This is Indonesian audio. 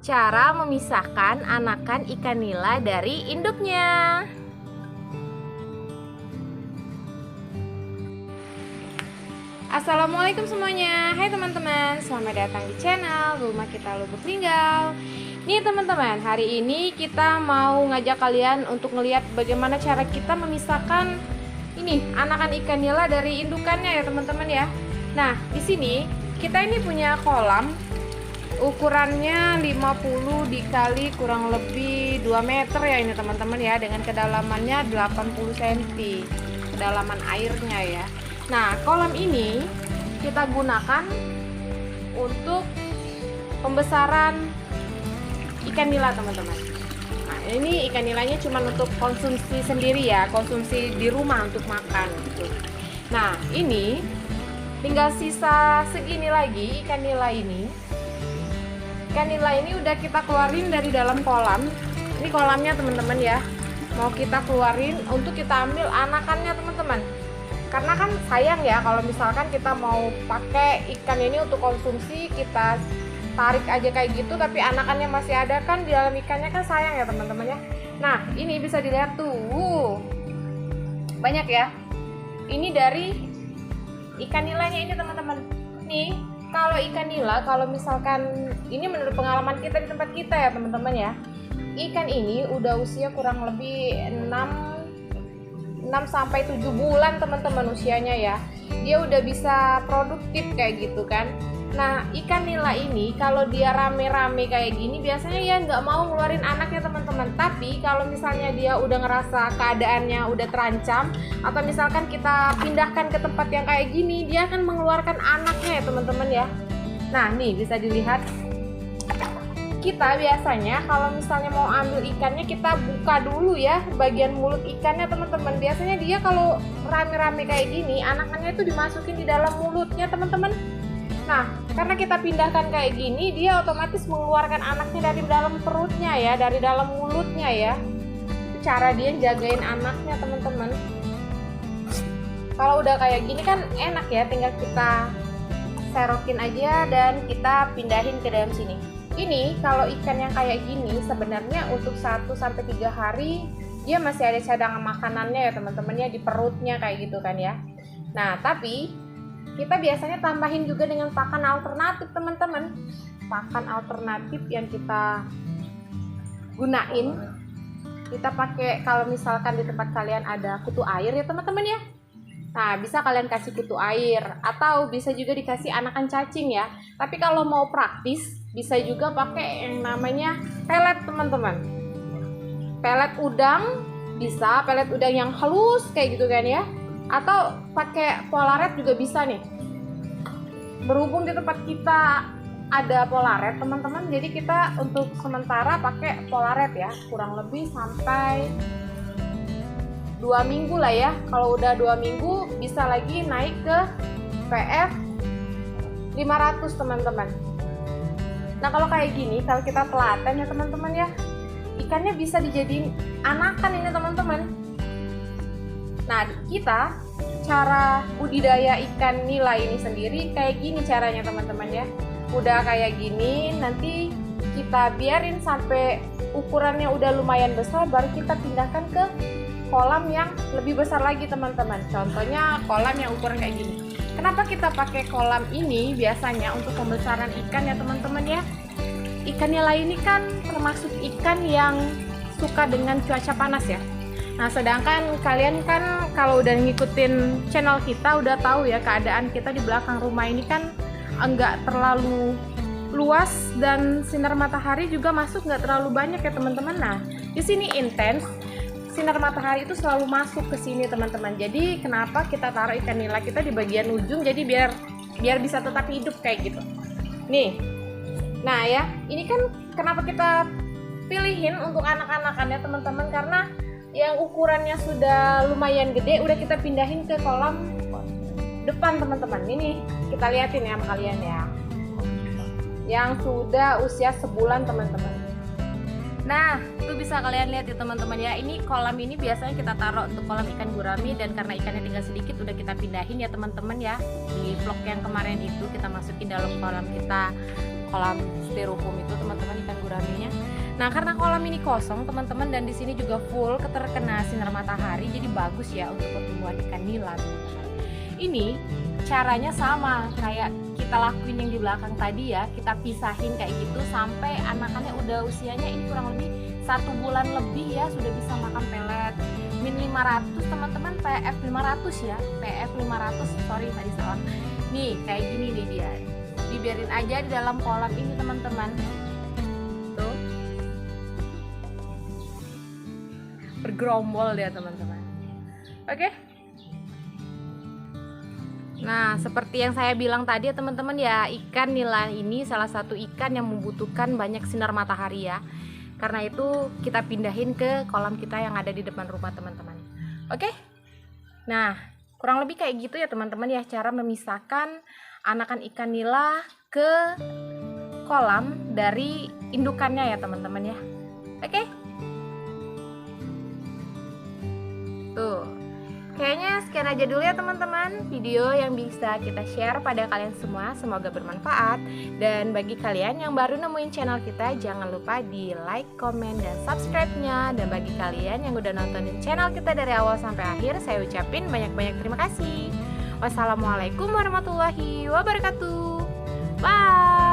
Cara memisahkan anakan ikan nila dari induknya. Assalamualaikum semuanya. Hai teman-teman, selamat datang di channel Rumah Kita Lubuk Linggau. Nih teman-teman, hari ini kita mau ngajak kalian untuk ngelihat bagaimana cara kita memisahkan ini anakan ikan nila dari indukannya ya teman-teman ya. Nah, di sini kita ini punya kolam ukurannya 50 dikali kurang lebih 2 meter ya ini teman-teman ya, dengan kedalamannya 80 cm kedalaman airnya ya. Nah, kolam ini kita gunakan untuk pembesaran ikan nila teman-teman. Nah, ini ikan nilanya cuma untuk konsumsi sendiri ya, konsumsi di rumah untuk makan gitu. Nah, ini tinggal sisa segini lagi ikan nila ini. Ikan nila ini udah kita keluarin dari dalam kolam. Ini kolamnya teman-teman ya. Mau kita keluarin untuk kita ambil anakannya teman-teman. Karena kan sayang ya kalau misalkan kita mau pakai ikan ini untuk konsumsi, kita tarik aja kayak gitu tapi anakannya masih ada kan di dalam ikannya, kan sayang ya teman-teman ya. Nah, ini bisa dilihat tuh. Banyak ya. Ini dari ikan nilanya ini teman-teman. Nih, kalau ikan nila, kalau misalkan ini menurut pengalaman kita di tempat kita ya teman-teman ya, ikan ini udah usia kurang lebih 6 sampai 7 bulan teman-teman usianya ya. Dia udah bisa produktif kayak gitu kan. Nah, ikan nila ini kalau dia rame-rame kayak gini biasanya ya nggak mau ngeluarin anaknya teman-teman. Tapi kalau misalnya dia udah ngerasa keadaannya udah terancam, atau misalkan kita pindahkan ke tempat yang kayak gini, dia akan mengeluarkan anaknya ya teman-teman ya. Nah, nih bisa dilihat. Kita biasanya kalau misalnya mau ambil ikannya, kita buka dulu ya bagian mulut ikannya teman-teman. Biasanya dia kalau rame-rame kayak gini, anakannya itu dimasukin di dalam mulutnya teman-teman. Nah, karena kita pindahkan kayak gini, dia otomatis mengeluarkan anaknya dari dalam perutnya ya, dari dalam mulutnya ya. Itu cara dia jagain anaknya teman-teman. Kalau udah kayak gini kan enak ya, tinggal kita serokin aja dan kita pindahin ke dalam sini. Ini kalau ikan yang kayak gini sebenarnya untuk 1-3 hari dia masih ada cadangan makanannya ya teman-teman ya, di perutnya kayak gitu kan ya. Nah, tapi kita biasanya tambahin juga dengan pakan alternatif teman-teman. Pakan alternatif yang kita gunain, kita pakai kalau misalkan di tempat kalian ada kutu air ya teman-teman ya. Nah, bisa kalian kasih kutu air atau bisa juga dikasih anakan cacing ya. Tapi kalau mau praktis bisa juga pakai yang namanya pelet teman-teman. Pelet udang bisa, pelet udang yang halus kayak gitu kan ya. Atau pakai polaret juga bisa nih. Berhubung di tempat kita ada polaret teman-teman, jadi kita untuk sementara pakai polaret ya, kurang lebih sampai 2 minggu lah ya. Kalau udah 2 minggu bisa lagi naik ke PF 500 teman-teman. Nah, kalau kayak gini, kalau kita telaten ya teman-teman ya, ikannya bisa dijadiin anakan ini teman-teman. Nah, kita cara budidaya ikan nila ini sendiri kayak gini caranya teman-teman ya. Udah kayak gini, nanti kita biarin sampai ukurannya udah lumayan besar, baru kita pindahkan ke kolam yang lebih besar lagi teman-teman. Contohnya kolam yang ukuran kayak gini. Kenapa kita pakai kolam ini biasanya untuk pembesaran ikan ya teman-teman ya? Ikan nila ini kan termasuk ikan yang suka dengan cuaca panas ya. Nah, sedangkan kalian kan kalau udah ngikutin channel kita udah tahu ya keadaan kita di belakang rumah ini kan enggak terlalu luas dan sinar matahari juga masuk nggak terlalu banyak ya teman-teman. Nah, di sini intens, sinar matahari itu selalu masuk ke sini teman-teman. Jadi kenapa kita taruh ikan nila kita di bagian ujung, jadi biar bisa tetap hidup kayak gitu. Nih. Nah ya, ini kan kenapa kita pilihin untuk anak-anakannya teman-teman, karena yang ukurannya sudah lumayan gede udah kita pindahin ke kolam depan teman-teman. Ini kita liatin ya sama kalian ya. Yang sudah usia sebulan teman-teman. Nah, itu bisa kalian lihat ya teman-teman ya. Ini kolam ini biasanya kita taruh untuk kolam ikan gurami, dan karena ikannya tinggal sedikit udah kita pindahin ya teman-teman ya. Di vlog yang kemarin itu kita masukin dalam kolam kita, kolam styrofoam itu teman-teman, ikan gurami Nah, karena kolam ini kosong teman-teman, dan di sini juga full terkena sinar matahari, jadi bagus ya untuk pertumbuhan ikan nila teman-teman. Ini caranya sama kayak kita lakuin yang di belakang tadi ya, kita pisahin kayak gitu sampai anakannya udah usianya ini kurang lebih 1 bulan lebih ya, sudah bisa makan pelet. Min 500 teman-teman, PF 500 ya, PF 500, sorry tadi salah. Nih kayak gini nih dia, dibiarin aja di dalam kolam ini teman-teman. Tuh, bergerombol dia teman-teman. Oke. Nah, seperti yang saya bilang tadi ya teman-teman ya, ikan nila ini salah satu ikan yang membutuhkan banyak sinar matahari ya. Karena itu kita pindahin ke kolam kita yang ada di depan rumah teman-teman. Oke? Nah, kurang lebih kayak gitu ya teman-teman ya, cara memisahkan anakan ikan nila ke kolam dari indukannya ya teman-teman ya. Oke? Tuh. Kayaknya sekian aja dulu ya teman-teman video yang bisa kita share pada kalian semua. Semoga bermanfaat. Dan bagi kalian yang baru nemuin channel kita, jangan lupa di like, komen, dan subscribe-nya. Dan bagi kalian yang udah nontonin channel kita dari awal sampai akhir, saya ucapin banyak-banyak terima kasih. Wassalamualaikum warahmatullahi wabarakatuh. Bye.